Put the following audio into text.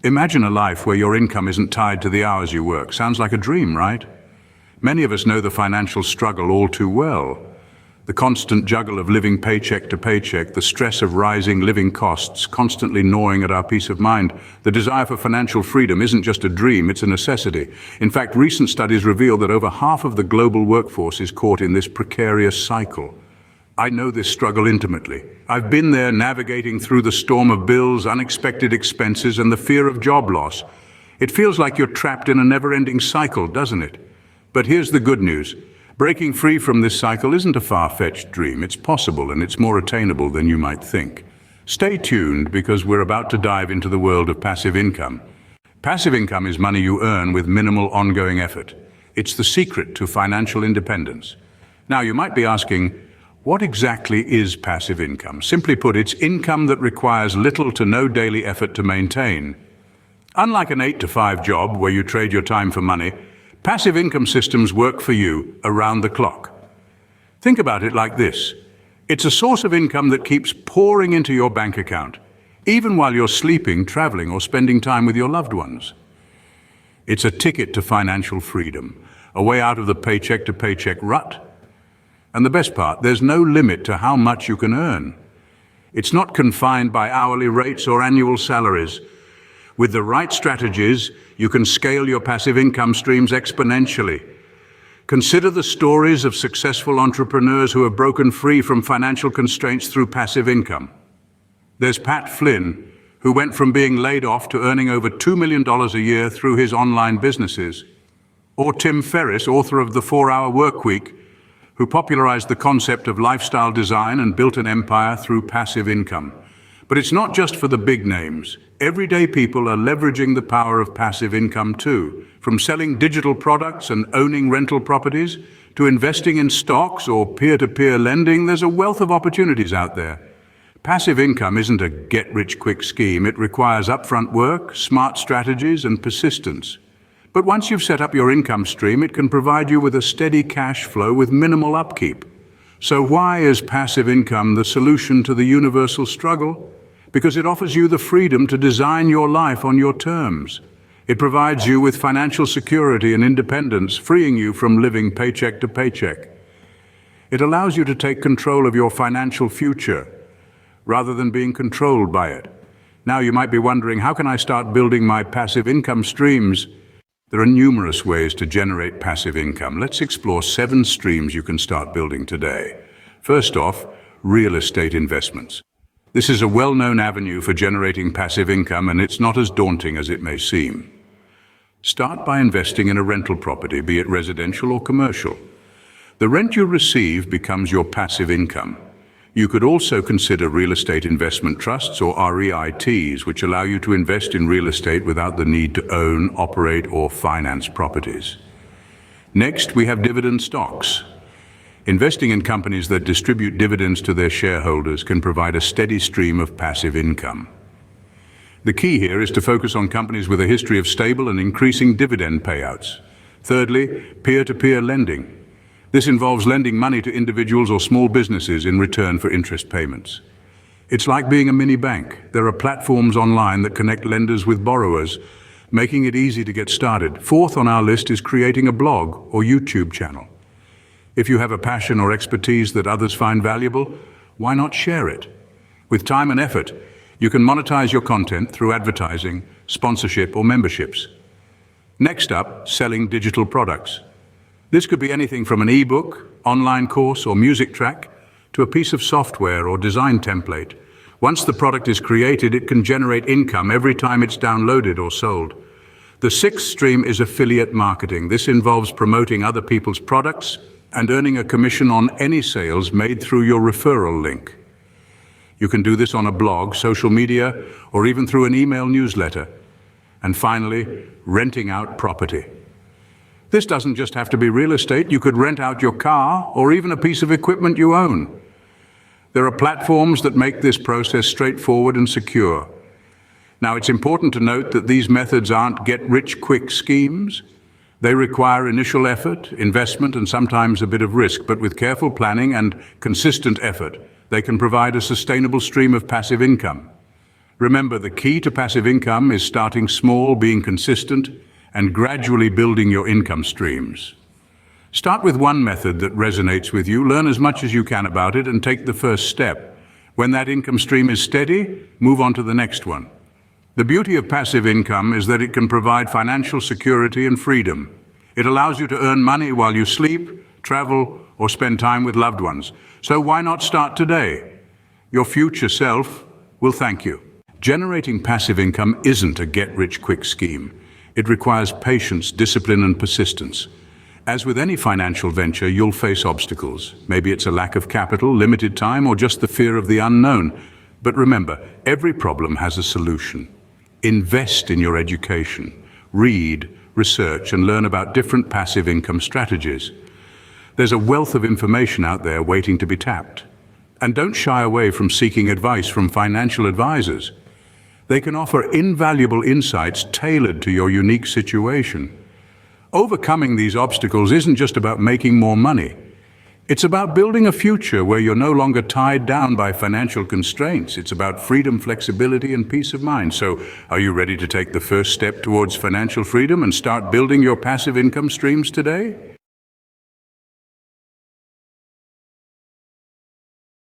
Imagine a life where your income isn't tied to the hours you work. Sounds like a dream, right? Many of us know the financial struggle all too well. The constant juggle of living paycheck to paycheck, the stress of rising living costs constantly gnawing at our peace of mind. The desire for financial freedom isn't just a dream, it's a necessity. In fact, recent studies reveal that over half of the global workforce is caught in this precarious cycle. I know this struggle intimately. I've been there navigating through the storm of bills, unexpected expenses, and the fear of job loss. It feels like you're trapped in a never-ending cycle, doesn't it? But here's the good news. Breaking free from this cycle isn't a far-fetched dream. It's possible, and it's more attainable than you might think. Stay tuned, because we're about to dive into the world of passive income. Passive income is money you earn with minimal ongoing effort. It's the secret to financial independence. Now, you might be asking, what exactly is passive income? Simply put, it's income that requires little to no daily effort to maintain. Unlike an 8-to-5 job where you trade your time for money, passive income systems work for you around the clock. Think about it like this. It's a source of income that keeps pouring into your bank account, even while you're sleeping, traveling, or spending time with your loved ones. It's a ticket to financial freedom, a way out of the paycheck-to-paycheck rut. And the best part, there's no limit to how much you can earn. It's not confined by hourly rates or annual salaries. With the right strategies, you can scale your passive income streams exponentially. Consider the stories of successful entrepreneurs who have broken free from financial constraints through passive income. There's Pat Flynn, who went from being laid off to earning over $2 million a year through his online businesses. Or Tim Ferriss, author of The 4-Hour Workweek, who popularized the concept of lifestyle design and built an empire through passive income. But it's not just for the big names. Everyday people are leveraging the power of passive income too, from selling digital products and owning rental properties to investing in stocks or peer-to-peer lending. There's a wealth of opportunities out there. Passive income isn't a get-rich-quick scheme. It requires upfront work, smart strategies, and persistence. But once you've set up your income stream, it can provide you with a steady cash flow with minimal upkeep. So why is passive income the solution to the universal struggle? Because it offers you the freedom to design your life on your terms. It provides you with financial security and independence, freeing you from living paycheck to paycheck. It allows you to take control of your financial future, rather than being controlled by it. Now you might be wondering, how can I start building my passive income streams? There are numerous ways to generate passive income. Let's explore 7 streams you can start building today. First off, real estate investments. This is a well-known avenue for generating passive income, and it's not as daunting as it may seem. Start by investing in a rental property, be it residential or commercial. The rent you receive becomes your passive income. You could also consider real estate investment trusts, or REITs, which allow you to invest in real estate without the need to own, operate, or finance properties. Next, we have dividend stocks. Investing in companies that distribute dividends to their shareholders can provide a steady stream of passive income. The key here is to focus on companies with a history of stable and increasing dividend payouts. Thirdly, peer-to-peer lending. This involves lending money to individuals or small businesses in return for interest payments. It's like being a mini bank. There are platforms online that connect lenders with borrowers, making it easy to get started. Fourth on our list is creating a blog or YouTube channel. If you have a passion or expertise that others find valuable, why not share it? With time and effort, you can monetize your content through advertising, sponsorship, or memberships. Next up, selling digital products. This could be anything from an ebook, online course, or music track to a piece of software or design template. Once the product is created, it can generate income every time it's downloaded or sold. The 6th stream is affiliate marketing. This involves promoting other people's products and earning a commission on any sales made through your referral link. You can do this on a blog, social media, or even through an email newsletter. And finally, renting out property. This doesn't just have to be real estate. You could rent out your car or even a piece of equipment you own. There are platforms that make this process straightforward and secure. Now, it's important to note that these methods aren't get-rich-quick schemes. They require initial effort, investment, and sometimes a bit of risk, but with careful planning and consistent effort, they can provide a sustainable stream of passive income. Remember, the key to passive income is starting small, being consistent, and gradually building your income streams. Start with one method that resonates with you, learn as much as you can about it, and take the first step. When that income stream is steady, move on to the next one. The beauty of passive income is that it can provide financial security and freedom. It allows you to earn money while you sleep, travel, or spend time with loved ones. So why not start today? Your future self will thank you. Generating passive income isn't a get-rich-quick scheme. It requires patience, discipline, and persistence. As with any financial venture, you'll face obstacles. Maybe it's a lack of capital, limited time, or just the fear of the unknown. But remember, every problem has a solution. Invest in your education. Read, research, and learn about different passive income strategies. There's a wealth of information out there waiting to be tapped. And don't shy away from seeking advice from financial advisors. They can offer invaluable insights tailored to your unique situation. Overcoming these obstacles isn't just about making more money. It's about building a future where you're no longer tied down by financial constraints. It's about freedom, flexibility, and peace of mind. So, are you ready to take the first step towards financial freedom and start building your passive income streams today?